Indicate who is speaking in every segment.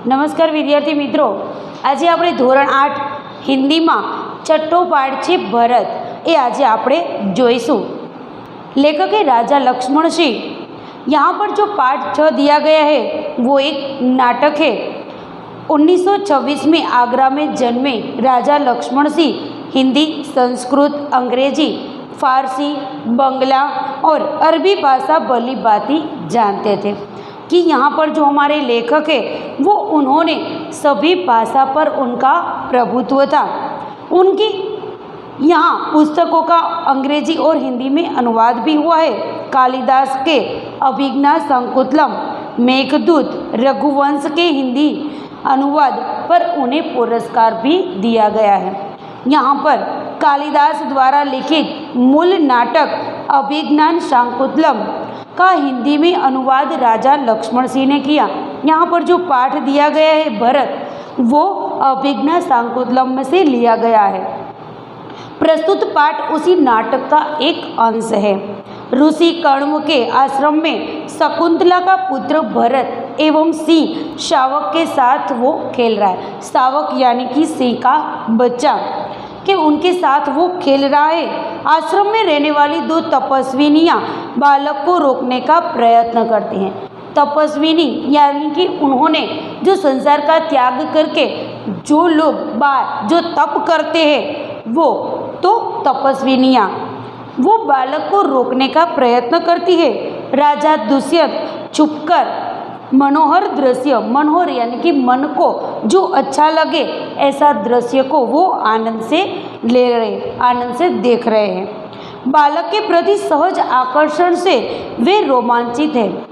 Speaker 1: नमस्कार विद्यार्थी मित्रों, आज આપણે ધોરણ 8 હિન્દીમાં છઠ્ઠો પાઠ છે ભરત એ આજે આપણે જોઈશું। लेखक है राजा लक्ष्मण सिंह। यहाँ पर जो पाठ 6 दिया गया है वो एक नाटक है। 1926 में आगरा में जन्मे राजा लक्ष्मण सिंह हिंदी, संस्कृत, अंग्रेजी, फारसी, बंगला और अरबी भाषा भली भांति जानते थे कि यहाँ पर जो हमारे लेखक है वो उन्होंने सभी भाषा पर उनका प्रभुत्व था। उनकी यहाँ पुस्तकों का अंग्रेजी और हिंदी में अनुवाद भी हुआ है। कालिदास के अभिज्ञा संकुतलम, मेघदूत, रघुवंश के हिंदी अनुवाद पर उन्हें पुरस्कार भी दिया गया है। यहाँ पर कालिदास द्वारा लिखित मूल नाटक अभिज्ञान शाकुंतलम का हिंदी में अनुवाद राजा लक्ष्मण सिंह ने किया। यहाँ पर जो पाठ दिया गया है भरत वो अभिज्ञान शाकुंतलम में से लिया गया है। प्रस्तुत पाठ उसी नाटक का एक अंश है। ऋषि कण्व के आश्रम में शकुंतला का पुत्र भरत एवं सिंह शावक के साथ वो खेल रहा है। शावक यानी कि सिंह का बच्चा कि उनके साथ वो खेल रहा है। आश्रम में रहने वाली 2 तपस्विनियाँ बालक को रोकने का प्रयत्न करती हैं। तपस्विनी यानी कि उन्होंने जो संसार का त्याग करके जो लोग जो तप करते हैं वो तो तपस्विनियाँ वो बालक को रोकने का प्रयत्न करती है। राजा दुष्यंत छुपकर मनोहर दृश्य, मनोहर यानी कि मन को जो अच्छा लगे ऐसा दृश्य को वो आनंद से ले रहे, आनंद से देख रहे हैं। बालक के प्रति सहज आकर्षण से वे रोमांचित हैं।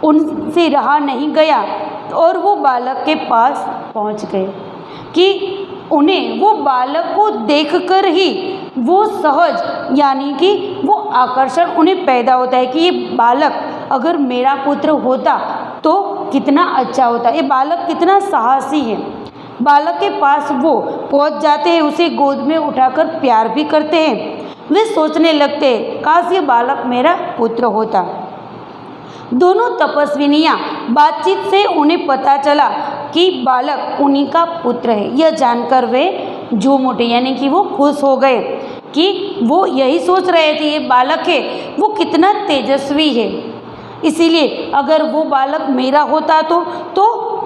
Speaker 1: उनसे रहा नहीं गया और वो बालक के पास पहुंच गए कि उन्हें वो बालक को देखकर ही वो सहज यानी कि वो आकर्षण उन्हें पैदा होता है कि ये बालक अगर मेरा पुत्र होता तो कितना अच्छा होता, ये बालक कितना साहसी है। बालक के पास वो पहुंच जाते हैं, उसे गोद में उठाकर प्यार भी करते हैं। वे सोचने लगते हैं काश ये बालक मेरा पुत्र होता। दोनों तपस्विनियाँ बातचीत से उन्हें पता चला कि बालक उन्हीं का पुत्र है। यह जानकर वे झूम उठे यानी कि वो खुश हो गए कि वो यही सोच रहे थे ये बालक है वो कितना तेजस्वी है, इसीलिए अगर वो बालक मेरा होता तो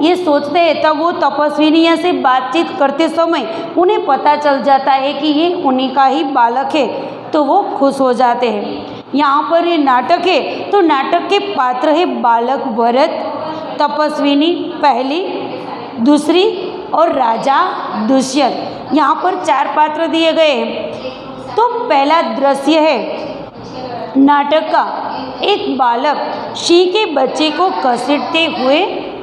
Speaker 1: ये सोचते हैं। तब वो तपस्विनियों से बातचीत करते समय उन्हें पता चल जाता है कि ये उन्हीं का ही बालक है तो वो खुश हो जाते हैं। यहाँ पर ये नाटक है तो नाटक के पात्र है बालक भरत, तपस्विनी पहली, दूसरी और राजा दुष्यंत। यहाँ पर 4 पात्र दिए गए हैं। तो पहला दृश्य है नाटक का, एक बालक सिंह के बच्चे को घसीटते हुए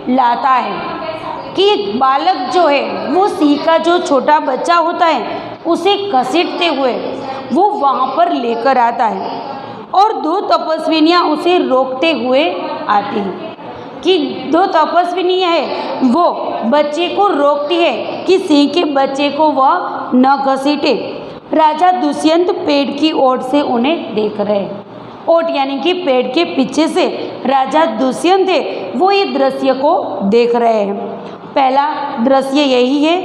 Speaker 1: लाता है कि एक बालक जो है वो सिंह का जो छोटा बच्चा होता है उसे घसीटते हुए वो वहाँ पर लेकर आता है और 2 तपस्विनियाँ उसे रोकते हुए आती हैं कि 2 तपस्विनियाँ हैं वो बच्चे को रोकती है कि सिंह के बच्चे को वह न घसीटे। राजा दुष्यंत पेड़ की ओट से उन्हें देख रहे हैं। ओट यानी कि पेड़ के पीछे से राजा दुष्यंत है वो ये दृश्य को देख रहे हैं। पहला दृश्य यही है,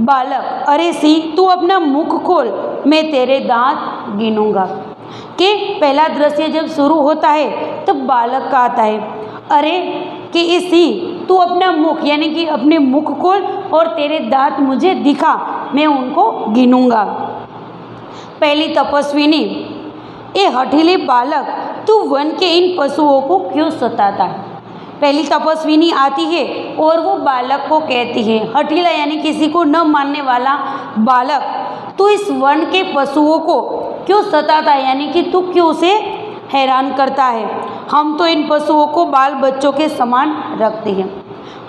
Speaker 1: बालक अरे सिंह तू अपना मुख खोल मैं तेरे दांत गिनूंगा। कि पहला दृश्य जब शुरू होता है तो बालक का आता है, अरे कि इस सिंह तू अपना मुख यानी कि अपने मुख खोल और तेरे दांत मुझे दिखा, मैं उनको गिनूंगा। पहली तपस्विनी, ए हठीले बालक तू वन के इन पशुओं को क्यों सताता है। पहली तपस्विनी आती है और वो बालक को कहती है, हठीला यानी किसी को न मानने वाला बालक तू इस वन के पशुओं को क्यों सताता है यानी कि तू क्यों उसे हैरान करता है। हम तो इन पशुओं को बाल बच्चों के समान रखते हैं।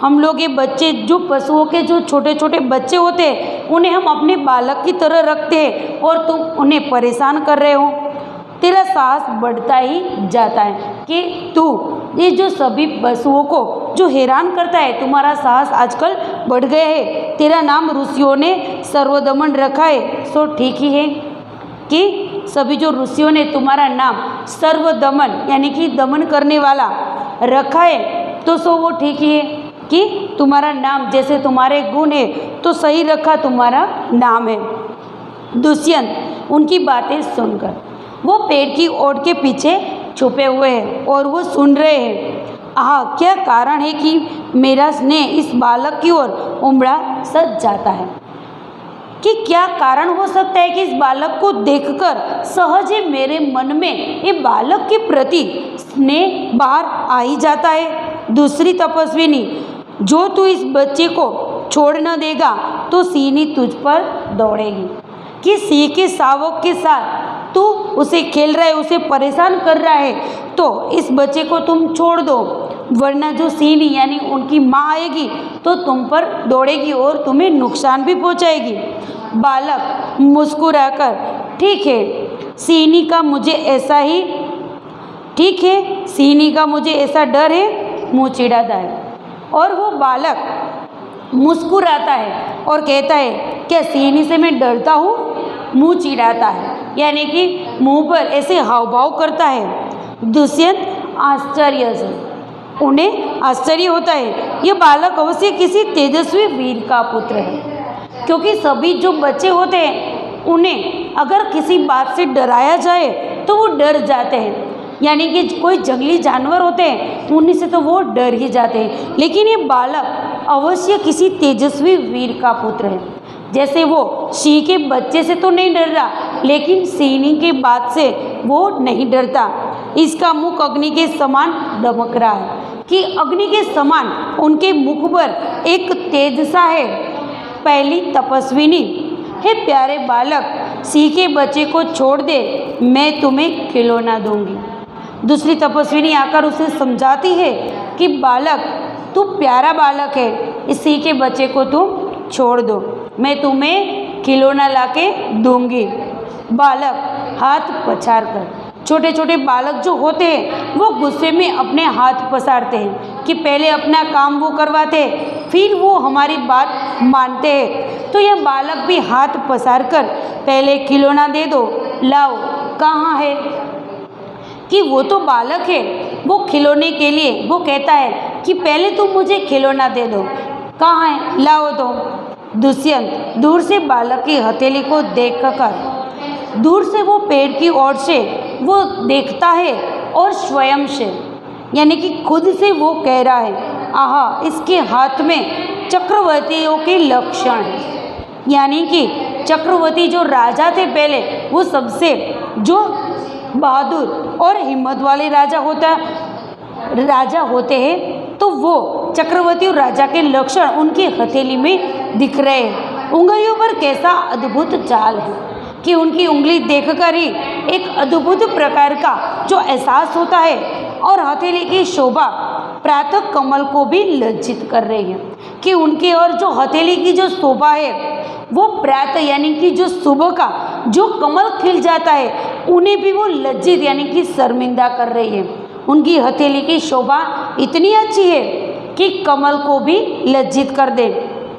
Speaker 1: हम लोग ये बच्चे जो पशुओं के जो छोटे छोटे बच्चे होते हैं उन्हें हम अपने बालक की तरह रखते हैं और तुम उन्हें परेशान कर रहे हो। तेरा साहस बढ़ता ही जाता है कि तू ये जो सभी पशुओं को जो हैरान करता है, तुम्हारा साहस आजकल बढ़ गया है। तेरा नाम ऋषियों ने सर्वदमन रखा है, सो ठीक ही है कि सभी जो ऋषियों ने तुम्हारा नाम सर्वदमन यानी कि दमन करने वाला रखा है तो सो वो ठीक ही है। कि तुम्हारा नाम जैसे तुम्हारे गुण है तो सही रखा तुम्हारा नाम है। दुष्यंत उनकी बातें सुनकर वो पेड़ की ओट के पीछे छुपे हुए हैं और वो सुन रहे हैं। आह, क्या कारण है कि मेरा स्नेह इस बालक की ओर उमड़ा सज जाता है, कि क्या कारण हो सकता है कि इस बालक को देखकर सहज ही मेरे मन में ये बालक के प्रति स्नेह बाहर आ ही जाता है। दूसरी तपस्विनी, जो तू इस बच्चे को छोड़ न देगा तो सीनी तुझ पर दौड़ेगी, कि सिंह के शावक के साथ तू उसे खेल रहा है, उसे परेशान कर रहा है, तो इस बच्चे को तुम छोड़ दो, वरना जो सीनी यानी उनकी माँ आएगी तो तुम पर दौड़ेगी और तुम्हें नुकसान भी पहुँचाएगी। बालक मुस्कुराकर, ठीक है सीनी का मुझे ऐसा ही ठीक है सीनी का मुझे ऐसा डर है, मुँह चिढ़ाता है। और वो बालक मुस्कुराता है और कहता है, क्या सीनी से मैं डरता हूँ? मुँह चिढ़ाता है, यानी कि मुंह पर ऐसे हाव भाव करता है। दुष्यंत आश्चर्य से, उन्हें आश्चर्य होता है, ये बालक अवश्य किसी तेजस्वी वीर का पुत्र है, क्योंकि सभी जो बच्चे होते हैं उन्हें अगर किसी बात से डराया जाए तो वो डर जाते हैं, यानी कि कोई जंगली जानवर होते हैं उन्हीं से तो वो डर ही जाते हैं, लेकिन ये बालक अवश्य किसी तेजस्वी वीर का पुत्र है। जैसे वो सिंह के बच्चे से तो नहीं डर रहा, लेकिन सीनी के बात से वो नहीं डरता। इसका मुख अग्नि के समान दमक रहा है, कि अग्नि के समान उनके मुख पर एक तेज सा है। पहली तपस्विनी, हे प्यारे बालक, सिंह के बच्चे को छोड़ दे, मैं तुम्हें खिलौना दूंगी। दूसरी तपस्विनी आकर उसे समझाती है कि बालक, तू प्यारा बालक है, इस सिंह के बच्चे को तुम छोड़ दो, मैं तुम्हें खिलौना लाके दूंगी। बालक हाथ पछाड़ कर, छोटे छोटे बालक जो होते हैं वो गुस्से में अपने हाथ पसारते हैं कि पहले अपना काम वो करवाते हैं, फिर वो हमारी बात मानते हैं। तो यह बालक भी हाथ पसार कर, पहले खिलौना दे दो, लाओ। कहाँ है कि वो तो बालक है, वो खिलौने के लिए वो कहता है कि पहले तुम मुझे खिलौना दे दो, कहाँ है, लाओ दो। दुष्यंत दूर से बालक की हथेली को देखकर, दूर से वो पेड़ की ओर से वो देखता है और स्वयं से यानी कि खुद से वो कह रहा है, आहा, इसके हाथ में चक्रवर्तियों के लक्षण है। यानी कि चक्रवर्ती जो राजा थे पहले, वो सबसे जो बहादुर और हिम्मत वाले राजा होते हैं, तो वो चक्रवर्ती और राजा के लक्षण उनकी हथेली में दिख रहे हैं। उंगलियों पर कैसा अद्भुत चाल है कि उनकी उंगली देखकर ही एक अद्भुत प्रकार का जो एहसास होता है, और हथेली की शोभा प्रातः कमल को भी लज्जित कर रही है, कि उनकी और जो हथेली की जो शोभा है वो प्रातः यानी कि जो सुबह का जो कमल खिल जाता है उन्हें भी वो लज्जित यानी कि शर्मिंदा कर रही है। उनकी हथेली की शोभा इतनी अच्छी है कि कमल को भी लज्जित कर दे।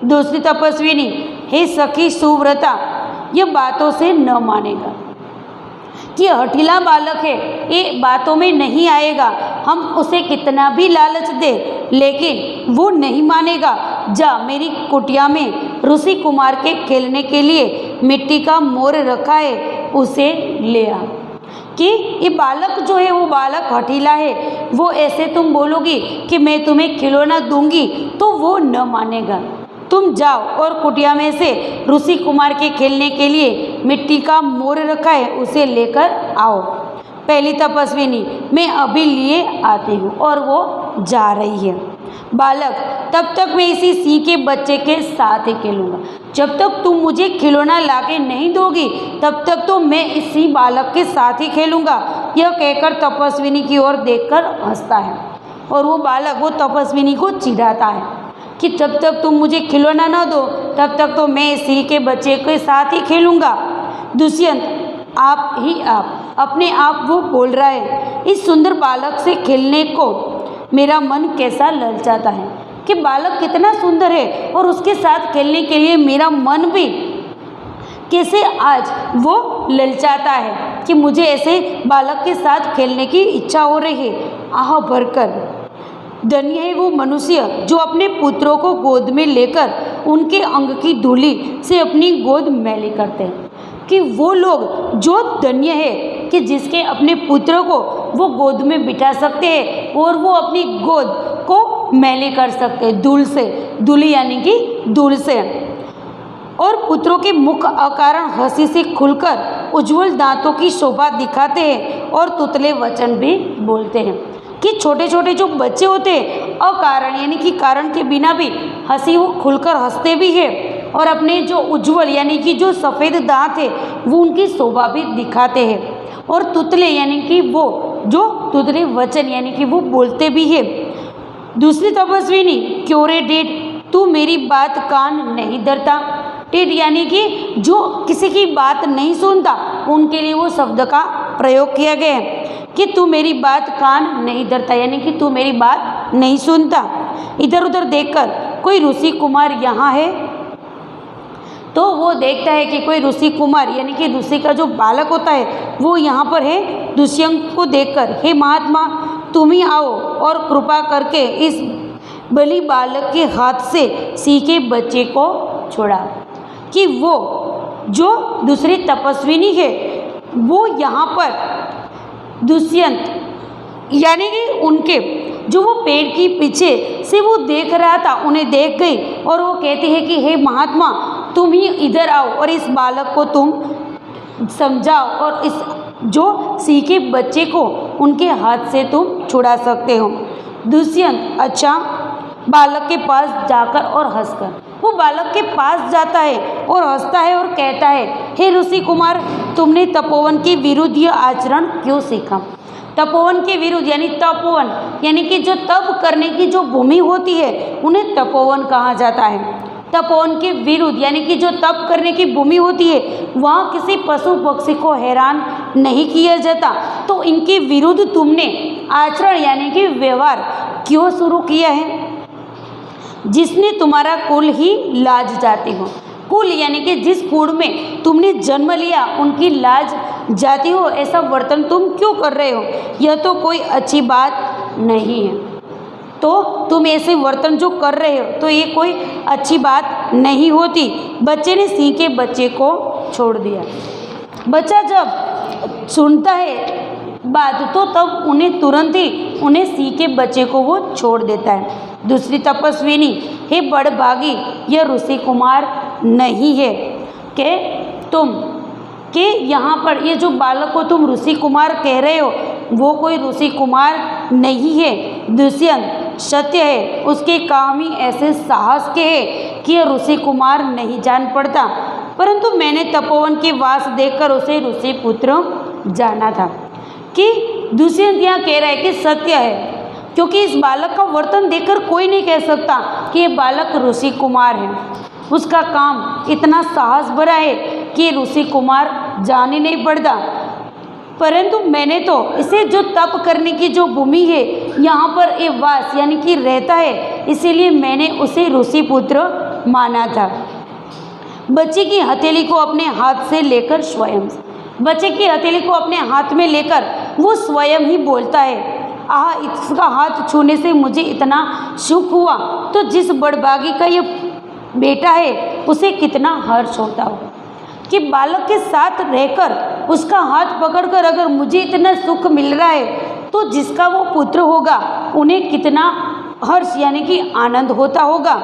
Speaker 1: दूसरी तपस्विनी, हे सखी सुव्रता, ये बातों से न मानेगा, कि हठीला बालक है, ये बातों में नहीं आएगा, हम उसे कितना भी लालच दे लेकिन वो नहीं मानेगा। जा, मेरी कुटिया में ऋषि कुमार के खेलने के लिए मिट्टी का मोर रखा है, उसे ले आ। कि ये बालक जो है वो बालक हठीला है, वो ऐसे तुम बोलोगी कि मैं तुम्हें खिलौना दूंगी तो वो न मानेगा। तुम जाओ और कुटिया में से ऋषि कुमार के खेलने के लिए मिट्टी का मोर रखा है, उसे लेकर आओ। पहली तपस्विनी, मैं अभी लिए आती हूँ, और वो जा रही है। बालक, तब तक मैं इसी सिंह के बच्चे के साथ ही खेलूँगा, जब तक तुम मुझे खिलौना लाके नहीं दोगी तब तक तो मैं इसी बालक के साथ ही खेलूँगा। यह कहकर तपस्विनी की ओर देखकर हंसता है, और वो बालक वो तपस्विनी को चिढ़ाता है कि जब तक तुम मुझे खिलौना न दो तब तक तो मैं सिंह के बच्चे के साथ ही खेलूँगा। दुष्यंत, आप ही आप अपने आप वो बोल रहा है, इस सुंदर बालक से खेलने को मेरा मन कैसा ललचाता है, कि बालक कितना सुंदर है और उसके साथ खेलने के लिए मेरा मन भी कैसे आज वो ललचाता है कि मुझे ऐसे बालक के साथ खेलने की इच्छा हो रही है। आह भरकर धन्य है वो मनुष्य जो अपने पुत्रों को गोद में लेकर उनके अंग की धूलि से अपनी गोद मैली करते हैं। कि वो लोग जो धन्य है कि जिसके अपने पुत्रों को वो गोद में बिठा सकते हैं और वो अपनी गोद को मैली कर सकते हैं धूल से, धूलि यानी कि धूल से। और पुत्रों के मुख अकारण हंसी से खुलकर उज्जवल दांतों की शोभा दिखाते हैं और तुतले वचन भी बोलते हैं। कि छोटे छोटे जो बच्चे होते हैं अकारण यानी कि कारण के बिना भी हंसी वो खुलकर हंसते भी हैं और अपने जो उज्जवल यानी कि जो सफ़ेद दांत है वो उनकी शोभा भी दिखाते हैं। और तुतले यानी कि वो जो तुतले वचन यानी कि वो बोलते भी है। दूसरी तपस्विनी, क्यों रे डेढ़ तू मेरी बात कान नहीं धरता। टेढ़ यानी कि जो किसी की बात नहीं सुनता, उनके लिए वो शब्द का प्रयोग किया गया है कि तू मेरी बात कान नहीं धरता, यानी कि तू मेरी बात नहीं सुनता। इधर उधर देखकर कोई ऋषि कुमार यहाँ है, तो वो देखता है कि कोई ऋषि कुमार यानी कि ऋषि का जो बालक होता है वो यहाँ पर है। दुष्यंत को देखकर, हे महात्मा तुम ही आओ और कृपा करके इस बलि बालक के हाथ से सीखे बच्चे को छोड़ा। कि वो जो दूसरी तपस्विनी है वो यहाँ पर दुष्यंत यानी कि उनके जो वो पेड़ के पीछे से वो देख रहा था उन्हें देख गई और वो कहती है कि हे महात्मा तुम ही इधर आओ और इस बालक को तुम समझाओ और इस जो सीखे बच्चे को उनके हाथ से तुम छुड़ा सकते हो। दुष्यंत अच्छा बालक के पास जाकर और हंसकर वो बालक के पास जाता है और हंसता है और कहता है, हे ऋषि कुमार तुमने तपोवन के विरुद्ध यह आचरण क्यों सीखा। तपोवन के विरुद्ध यानी तपोवन यानी कि जो तप करने की जो भूमि होती है उन्हें तपोवन कहा जाता है। तपोवन के विरुद्ध यानी कि जो तप करने की भूमि होती है वहाँ किसी पशु पक्षी को हैरान नहीं किया जाता, तो इनके विरुद्ध तुमने आचरण यानी कि व्यवहार क्यों शुरू किया है जिसने तुम्हारा कुल ही लाज जाती हो। कुल यानी कि जिस कुल में तुमने जन्म लिया उनकी लाज जाती हो, ऐसा वर्तन तुम क्यों कर रहे हो। यह तो कोई अच्छी बात नहीं है, तो तुम ऐसे वर्तन जो कर रहे हो तो ये कोई अच्छी बात नहीं होती। बच्चे ने सिंह के बच्चे को छोड़ दिया। बच्चा जब सुनता है बात तो तब उन्हें तुरंत ही उन्हें सिंह के बच्चे को वो छोड़ देता है। दूसरी तपस्विनी, हे बड़भागी यह ऋषि कुमार नहीं है कि तुम कि यहाँ पर ये जो बालक को तुम ऋषि कुमार कह रहे हो वो कोई ऋषि कुमार नहीं है। दुष्यंत सत्य है, उसके काम ही ऐसे साहस के है कि यह ऋषि कुमार नहीं जान पड़ता, परंतु मैंने तपोवन के वास देखकर उसे ऋषि पुत्र जाना था। कि दुष्यंत यहाँ कह रहा है कि सत्य है, क्योंकि इस बालक का वर्तन देखकर कोई नहीं कह सकता कि ये बालक ऋषि कुमार है। उसका काम इतना साहस भरा है कि ऋषि कुमार जान ही नहीं पड़ता, परंतु मैंने तो इसे जो तप करने की जो भूमि है यहाँ पर ये वास यानी कि रहता है, इसीलिए मैंने उसे ऋषि पुत्र माना था। बच्चे की हथेली को अपने हाथ से लेकर स्वयं बच्चे की हथेली को अपने हाथ में लेकर वो स्वयं ही बोलता है, आह इसका हाथ छूने से मुझे इतना सुख हुआ, तो जिस बड़भागी का ये बेटा है उसे कितना हर्ष होता हो। कि बालक के साथ रहकर उसका हाथ पकड़कर अगर मुझे इतना सुख मिल रहा है तो जिसका वो पुत्र होगा उन्हें कितना हर्ष यानी कि आनंद होता होगा।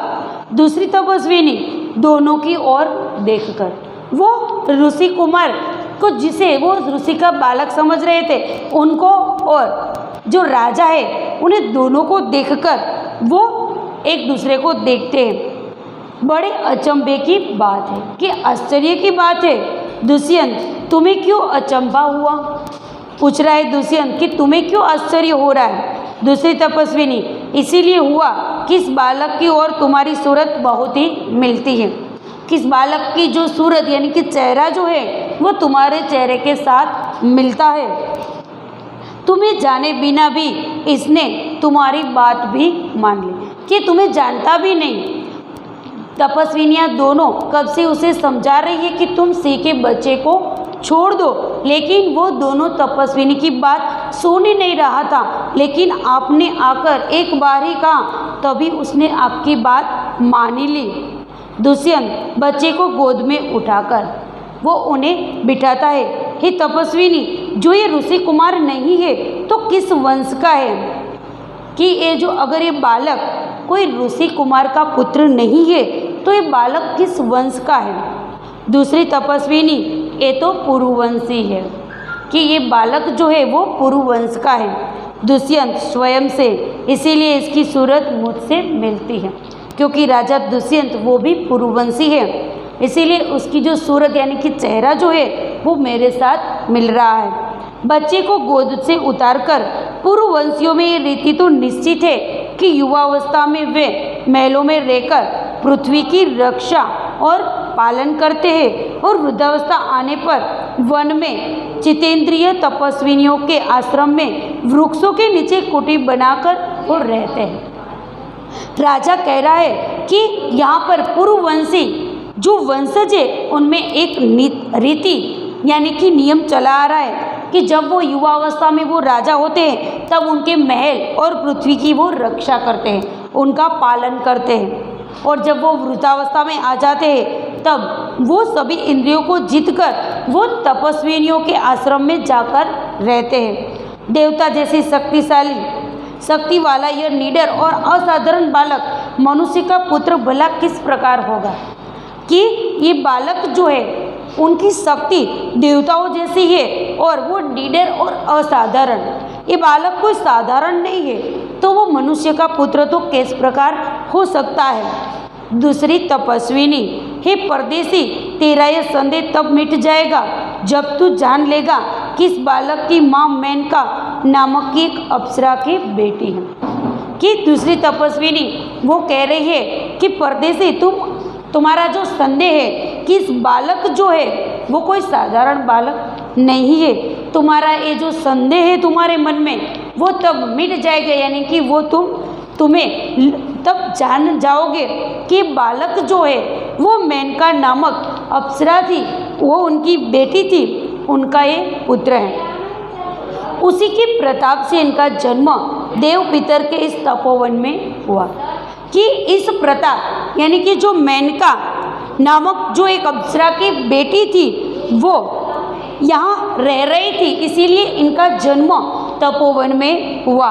Speaker 1: दूसरी तपस्विनी दोनों की ओर देखकर वो ऋषि कुमार को जिसे वो ऋषि का बालक समझ रहे थे उनको और जो राजा है उन्हें दोनों को देखकर वो एक दूसरे को देखते हैं। बड़े अचंभे की बात है कि आश्चर्य की बात है। दुष्यंत तुम्हें क्यों अचंभा हुआ, पूछ रहा है दुष्यंत कि तुम्हें क्यों आश्चर्य हो रहा है। दूसरी तपस्विनी, इसीलिए हुआ कि इस बालक की और तुम्हारी सूरत बहुत ही मिलती है। कि इस बालक की जो सूरत यानी कि चेहरा जो है वो तुम्हारे चेहरे के साथ मिलता है। तुम्हें जाने बिना भी इसने तुम्हारी बात भी मान ली कि तुम्हें जानता भी नहीं। तपस्विनियाँ दोनों कब से उसे समझा रही है कि तुम सिंह के बच्चे को छोड़ दो। लेकिन वो दोनों तपस्विनी की बात सुन ही नहीं रहा था, लेकिन आपने आकर एक बार ही कहा, तभी उसने आपकी बात मान ही ली। दुष्यंत बच्चे को गोद में उठाकर वो उन्हें बिठाता है। हे तपस्विनी, जो ये ऋषि कुमार नहीं है तो किस वंश का है? कि ये जो अगर ये बालक कोई ऋषि कुमार का पुत्र नहीं है तो ये बालक किस वंश का है? दूसरी तपस्विनी, ये तो पुरुवंशी है, कि ये बालक जो है वो पुरुवंश का है। दुष्यंत स्वयं से, इसीलिए इसकी सूरत मुझसे मिलती है, क्योंकि राजा दुष्यंत वो भी पुरुवंशी है, इसीलिए उसकी जो सूरत यानी कि चेहरा जो है वो मेरे साथ मिल रहा है। बच्चे को गोद से उतारकर, पुरुवंशियों में ये रीति तो निश्चित है कि युवावस्था में वे महलों में रहकर पृथ्वी की रक्षा और पालन करते हैं और वृद्धावस्था आने पर वन में चितेंद्रिय तपस्विनियों के आश्रम में वृक्षों के नीचे कुटीर बनाकर वो रहते हैं। राजा कह रहा है कि यहाँ पर पुरुवंशी जो वंशज है उनमें एक रीति यानी कि नियम चला आ रहा है कि जब वो युवावस्था में वो राजा होते हैं तब उनके महल और पृथ्वी की वो रक्षा करते हैं, उनका पालन करते हैं, और जब वो वृद्धावस्था में आ जाते हैं तब वो सभी इंद्रियों को जीतकर वो तपस्विनियों के आश्रम में जाकर रहते हैं। देवता जैसी शक्ति वाला यह निडर और असाधारण बालक मनुष्य का पुत्र भला किस प्रकार होगा? कि ये बालक जो है उनकी शक्ति देवताओं जैसी है और वो निडर और असाधारण, ये बालक कोई साधारण नहीं है, तो वो मनुष्य का पुत्र तो किस प्रकार हो सकता है? दूसरी तपस्विनी, हे परदेसी, तेरा यह संदेह तब मिट जाएगा जब तू जान लेगा कि इस बालक की माँ मेनका नामक की एक अप्सरा की बेटी है। कि दूसरी तपस्विनी वो कह रही है कि परदेसी, तुम्हारा जो संदेह है कि इस बालक जो है वो कोई साधारण बालक नहीं है, तुम्हारा ये जो संदेह है तुम्हारे मन में वो तब मिट जाएगा, यानी कि वो तुम्हें तब जान जाओगे कि बालक जो है वो मेनका नामक अप्सरा थी, वो उनकी बेटी थी, उनका ये पुत्र है। उसी के प्रताप से इनका जन्म देव पितर के इस तपोवन में हुआ। कि इस प्रताप यानी कि जो मेनका नामक जो एक अप्सरा की बेटी थी वो यहाँ रह रही थी, इसीलिए इनका जन्म तपोवन में हुआ।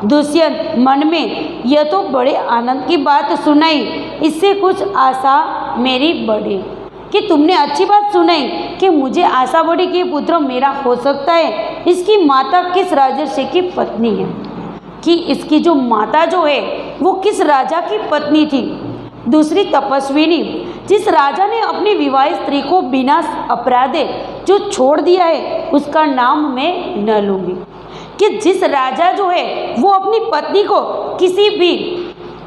Speaker 1: दुष्यंत मन में यह तो बड़े आनंद की बात सुनाई, इससे कुछ आशा मेरी बढ़ी। कि तुमने अच्छी बात सुनाई कि मुझे आशा बढ़ी कि पुत्र मेरा हो सकता है। इसकी माता किस राजर्षि की पत्नी है? कि इसकी जो माता जो है वो किस राजा की पत्नी थी? दूसरी तपस्विनी, जिस राजा ने अपनी विवाहित स्त्री को बिना अपराधे जो छोड़ दिया है उसका नाम मैं न लूँगी। कि जिस राजा जो है वो अपनी पत्नी को किसी भी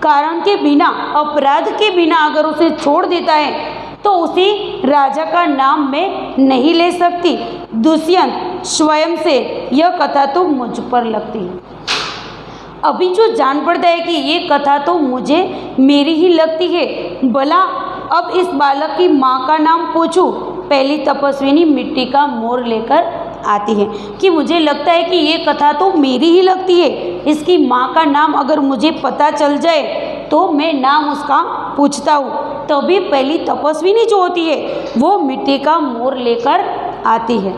Speaker 1: कारण के बिना, अपराध के बिना अगर उसे छोड़ देता है तो उसी राजा का नाम मैं नहीं ले सकती। दुष्यंत स्वयं से, यह कथा तो मुझ पर लगती है। अभी जो जान पड़ता है कि ये कथा तो मुझे मेरी ही लगती है, भला अब इस बालक की माँ का नाम पूछूं। पहली तपस्विनी मिट्टी का मोर लेकर आती है कि मुझे लगता है कि ये कथा तो मेरी ही लगती है, इसकी माँ का नाम अगर मुझे पता चल जाए तो मैं नाम उसका पूछता हूँ। तभी पहली तपस्विनी जो होती है वो मिट्टी का मोर लेकर आती है।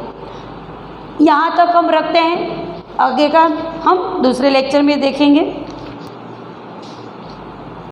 Speaker 1: यहाँ तक हम रखते हैं, आगे का हम दूसरे लेक्चर में देखेंगे।